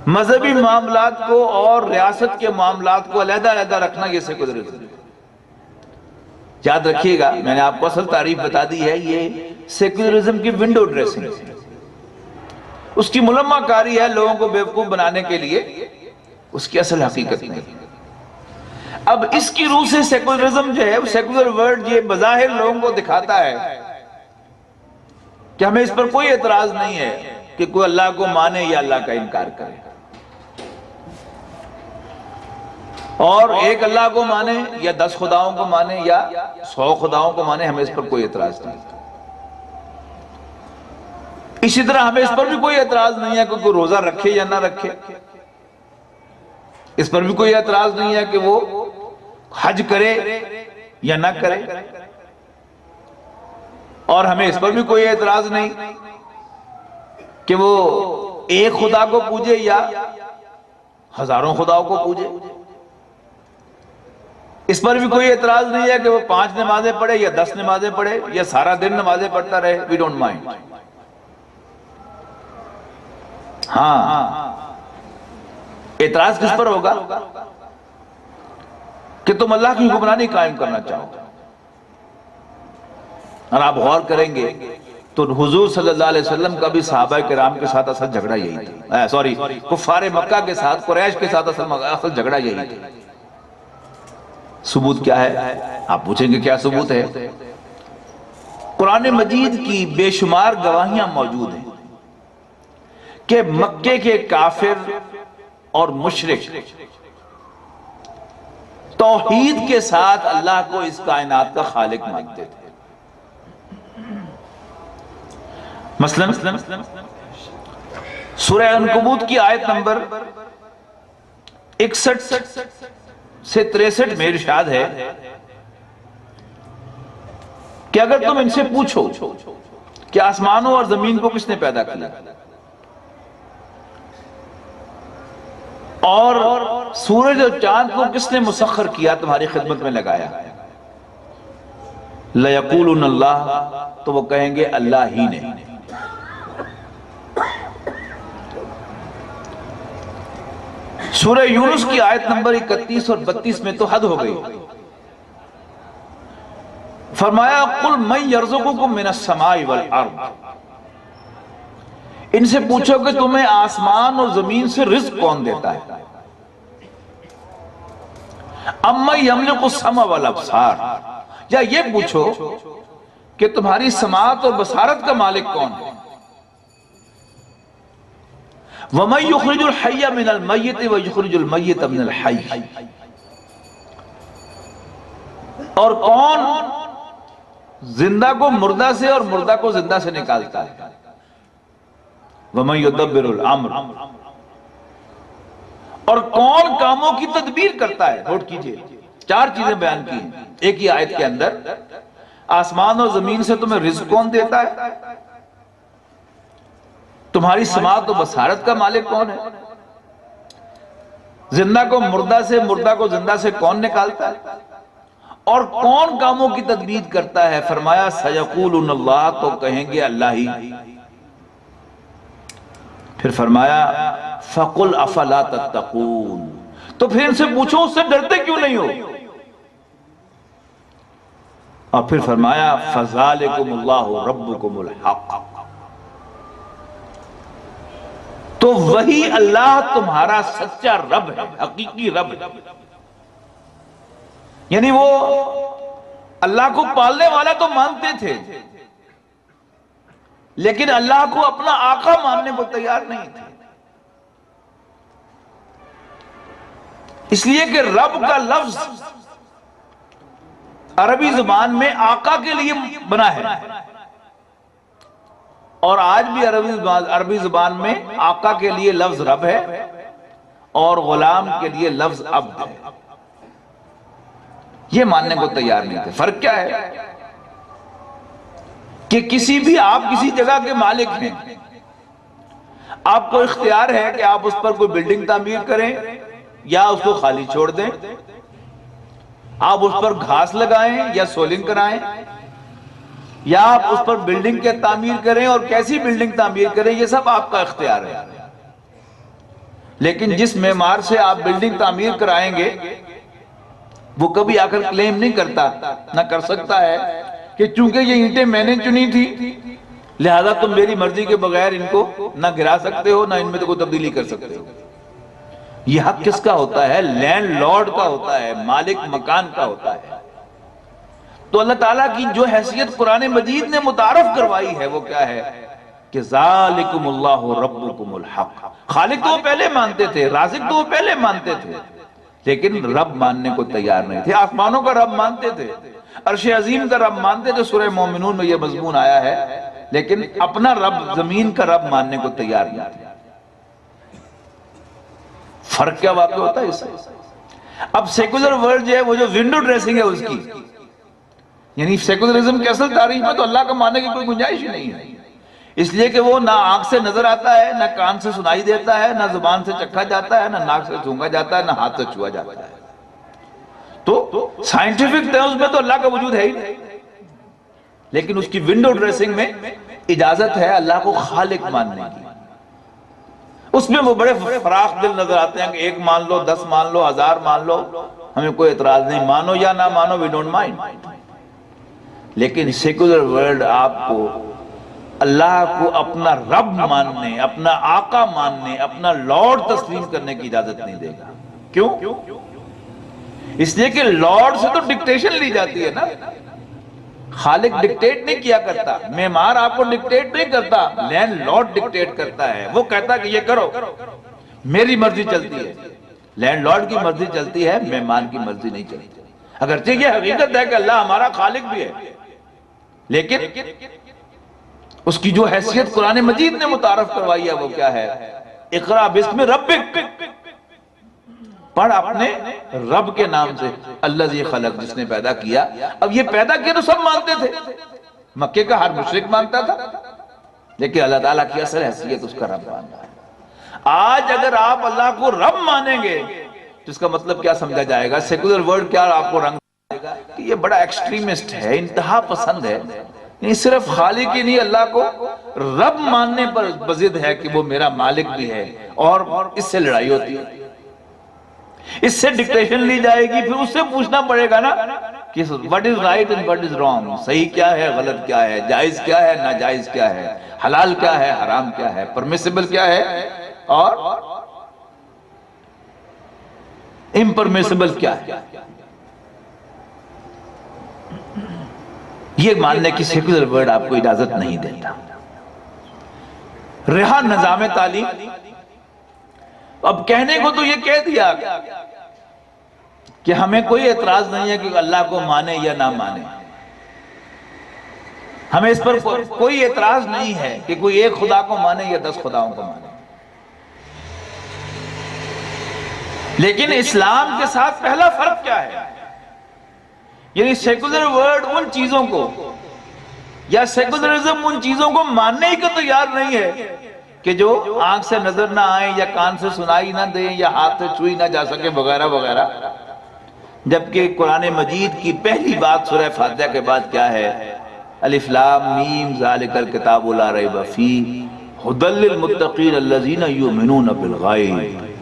مذہبی معاملات کو اور ریاست کے معاملات کو علیحدہ علیحدہ رکھنا یہ سیکولرزم ہے۔ یاد رکھیے گا، میں نے آپ کو اصل تعریف بتا دی ہے، یہ سیکولرزم کی ونڈو ڈریسنگ ہے، اس کی ملمہ کاری ہے لوگوں کو بیوقوف بنانے کے لیے، اس کی اصل حقیقت نہیں۔ اب اس کی روح سے سیکولرزم جو ہے، سیکولر ورڈ یہ بظاہر لوگوں کو دکھاتا ہے کہ ہمیں اس پر کوئی اعتراض نہیں ہے کہ کوئی اللہ کو مانے یا اللہ کا انکار کرے، اور ایک اللہ کو مانے یا 10 خداؤں کو مانے یا 100 خداؤں کو مانے، ہمیں اس پر کوئی اعتراض نہیں۔ اسی طرح ہمیں اس پر بھی کوئی اعتراض نہیں ہے کہ کوئی روزہ رکھے یا نہ رکھے، اس پر بھی کوئی اعتراض نہیں ہے کہ وہ حج کرے یا نہ کرے، اور ہمیں اس پر بھی کوئی اعتراض نہیں کہ وہ ایک خدا کو پوجے یا ہزاروں خداؤں کو پوجے، اس پر بھی کوئی اعتراض نہیں ہے کہ وہ 5 نمازیں پڑھے یا 10 نمازیں پڑھے یا سارا دن نمازیں پڑھتا رہے، we don't mind۔ ہاں، اعتراض کس پر ہوگا کہ تم اللہ کی حکمرانی قائم کرنا چاہو، اور آپ غور کریں گے تو حضور صلی اللہ علیہ وسلم کا بھی صحابہ کرام کے ساتھ اصل جھگڑا یہی تھا، کفار مکہ کے ساتھ، قریش کے ساتھ اصل جھگڑا یہی تھا۔ ثبوت کیا ہے؟ آپ پوچھیں گے کیا ثبوت ہے؟ قرآن مجید کی بے شمار گواہیاں موجود ہیں کہ مکے کے کافر اور مشرک توحید کے ساتھ اللہ کو اس کائنات کا خالق مانتے تھے۔ مثلا سورہ عنکبوت کی آیت نمبر 61 سے 63 میں ارشاد ہے کہ اگر تم ان سے پوچھو کہ آسمانوں اور زمین کو کس نے پیدا کیا اور سورج اور چاند کو کس نے مسخر کیا، تمہاری خدمت میں لگایا، لَيَقُولُنَ اللَّهُ، تو وہ کہیں گے اللہ ہی نے۔ سورہ یونس کی آیت نمبر 31 اور 32 میں تو حد ہو گئی، فرمایا قُلْ مَنْ يَرْزُقُكُم مِّنَ السَّمَاءِ وَالْأَرْضِ، ان سے پوچھو کہ تمہیں آسمان اور زمین سے رزق کون دیتا ہے، اَمَّن يَمْلِكُ السَّمْعَ وَالْأَبْصَارَ، یا یہ پوچھو کہ تمہاری سماعت اور بصارت کا مالک کون ہے، وَمَن يُخْرِجُ الْحَيَّ مِنَ الْمَيِّتِ وَيُخْرِجُ الْمَيِّتَ مِنَ الْحَيِّ، اور کون زندہ کو مردہ سے اور مردہ کو زندہ سے نکالتا ہے، وَمَن يُدَبِّرُ الْأَمْرَ، اور کون کاموں کی تدبیر کرتا ہے۔ نوٹ کیجئے 4 چیزیں بیان کی ہیں ایک ہی آیت کے اندر، آسمان اور زمین سے تمہیں رزق کون دیتا ہے، تمہاری سماعت و بصارت کا مالک کون ہے، زندہ کو مردہ سے مردہ کو زندہ سے کون نکالتا ہے، اور کون کاموں کی تدبیر کرتا ہے۔ فرمایا سَيَقُولُنَ اللَّهُ، تو کہیں گے اللہ ہی۔ پھر فرمایا فَقُلْ أَفَلَا تَتَّقُونَ، تو پھر ان سے پوچھو اس سے ڈرتے کیوں نہیں ہو، اور پھر فرمایا فَذَلِكُمُ اللَّهُ رَبُّكُمُ الْحَقُّ، تو وہی اللہ تمہارا سچا رب ہے، حقیقی رب ہے۔ یعنی وہ اللہ کو پالنے والا تو مانتے تھے، لیکن اللہ کو اپنا آقا ماننے کو تیار نہیں تھے، اس لیے کہ رب کا لفظ عربی زبان میں آقا کے لیے بنا ہے، اور آج بھی عربی زبان میں آقا کے لیے لفظ رب ہے اور غلام کے لیے لفظ عبد ہے، یہ ماننے کو تیار نہیں تھے۔ فرق کیا ہے کہ کسی بھی آپ کسی جگہ کے مالک ہیں، آپ کو اختیار ہے کہ آپ اس پر کوئی بلڈنگ تعمیر کریں یا اس کو خالی چھوڑ دیں، آپ اس پر گھاس لگائیں یا سولنگ کرائیں، یا آپ اس پر بلڈنگ کے تعمیر کریں اور کیسی بلڈنگ تعمیر کریں، یہ سب آپ کا اختیار ہے۔ لیکن جس معمار سے آپ بلڈنگ تعمیر کرائیں گے وہ کبھی آ کر کلیم نہیں کرتا، نہ کر سکتا ہے کہ چونکہ یہ اینٹیں میں نے چنی تھی لہذا تم میری مرضی کے بغیر ان کو نہ گرا سکتے ہو، نہ ان میں تو کوئی تبدیلی کر سکتے ہو۔ یہ حق کس کا ہوتا ہے؟ لینڈ لارڈ کا ہوتا ہے، مالک مکان کا ہوتا ہے۔ تو اللہ تعالیٰ کی جو حیثیت قرآن مجید نے متعارف کروائی ہے وہ کیا ہے کہ ذالکم اللہ ربکم الحق۔ خالق تو وہ پہلے مانتے تھے، رازق تو وہ پہلے مانتے تھے، لیکن رب ماننے کو تیار نہیں تھے۔ آسمانوں کا رب مانتے تھے، عرش عظیم کا رب مانتے تھے، سورہ مومنون میں یہ مضمون آیا ہے، لیکن اپنا رب، زمین کا رب ماننے کو تیار نہیں تھے۔ فرق کیا واقع ہوتا ہے اس سے؟ اب سیکولر ورلڈ جو ہے وہ جو ونڈو ڈریسنگ ہے اس کی، یعنی سیکولرزم کی اصل تعریف میں تو اللہ کا ماننے کی کوئی گنجائش ہی نہیں ہے، اس لیے کہ وہ نہ آنکھ سے نظر آتا ہے، نہ کان سے سنائی دیتا ہے، نہ زبان سے چکھا جاتا ہے، نہ ناک سے سونگا جاتا ہے، نہ ہاتھ سے چھوا جاتا ہے۔ تو سائنٹیفک ٹرمز میں تو اللہ کا وجود ہے ہی نہیں، لیکن اس کی ونڈو ڈریسنگ میں اجازت ہے اللہ کو خالق ماننے کی۔ اس میں وہ بڑے فراخ دل نظر آتے ہیں کہ 1 مان لو، 10 مان لو، 1000 مان لو، ہمیں کوئی اعتراض نہیں، مانو یا نہ مانو وی ڈونٹ مائنڈ۔ لیکن سیکولر ورلڈ آپ کو اللہ کو اپنا رب ماننے، اپنا آقا ماننے، اپنا لارڈ تسلیم کرنے کی اجازت نہیں دے گا۔ کیوں؟ اس لیے کہ لارڈ سے تو ڈکٹیشن لی جاتی ہے نا، خالق ڈکٹیٹ نہیں کیا کرتا، معمار آپ کو ڈکٹیٹ نہیں کرتا، لینڈ لارڈ ڈکٹیٹ کرتا ہے۔ وہ کہتا ہے کہ یہ کرو، میری مرضی چلتی ہے۔ لینڈ لارڈ کی مرضی چلتی ہے، معمار کی مرضی نہیں چلتی۔ اگرچہ یہ حقیقت ہے کہ اللہ ہمارا خالق بھی ہے، لیکن اس کی جو حیثیت قرآن مجید نے متعارف کروائی ہے وہ کیا ہے؟ اقرا بسم ربک، پڑھ اپنے رب کے نام سے، الذی خلق، جس نے پیدا کیا۔ اب یہ پیدا کیا تو سب مانتے تھے، مکے کا ہر مشرک مانتا تھا، لیکن اللہ تعالیٰ کی اصل حیثیت اس کا رب مانتا ہے۔ آج اگر آپ اللہ کو رب مانیں گے تو اس کا مطلب کیا سمجھا جائے گا؟ سیکولر ورلڈ کیا آپ کو رنگ دے گا کہ یہ بڑا ایکسٹریمسٹ ہے، انتہا پسند ہے، یعنی صرف خالق ہی نہیں، اللہ کو رب ماننے پر بضد ہے کہ وہ میرا مالک بھی ہے، اور اس سے لڑائی ہوتی ہے، اس سے ڈکٹیشن لی جائے گی، پھر اس سے پوچھنا پڑے گا نا کہ what is right and what is wrong، صحیح کیا ہے، غلط کیا ہے، جائز کیا ہے، ناجائز کیا ہے، حلال کیا ہے، حرام کیا ہے، پرمیسیبل کیا ہے اور امپرمیسیبل کیا ہے۔ یہ ماننے کی سیکولر ورلڈ آپ کو اجازت نہیں دیتا۔ رہا نظام تعلیم، اب کہنے کو تو یہ کہہ دیا کہ ہمیں کوئی اعتراض نہیں ہے کہ اللہ کو مانے یا نہ مانے، ہمیں اس پر کوئی اعتراض نہیں ہے کہ کوئی ایک خدا کو مانے یا 10 خداؤں کو مانے، لیکن اسلام کے ساتھ پہلا فرق کیا ہے؟ یعنی سیکولر ورلڈ ان چیزوں کو یا سیکولرزم ان چیزوں کو ماننے ہی کو تیار نہیں ہے کہ جو آنکھ سے نظر نہ آئیں یا کان سے سنائی نہ دیں یا ہاتھ سے چھوئی نہ جا سکے وغیرہ وغیرہ، جبکہ قرآن مجید کی پہلی بات سورہ فاتحہ کے بعد کیا ہے؟ الف لام میم ذالک الکتاب لا ریب فیہ ھدی للمتقین الذین یؤمنون بالغیب۔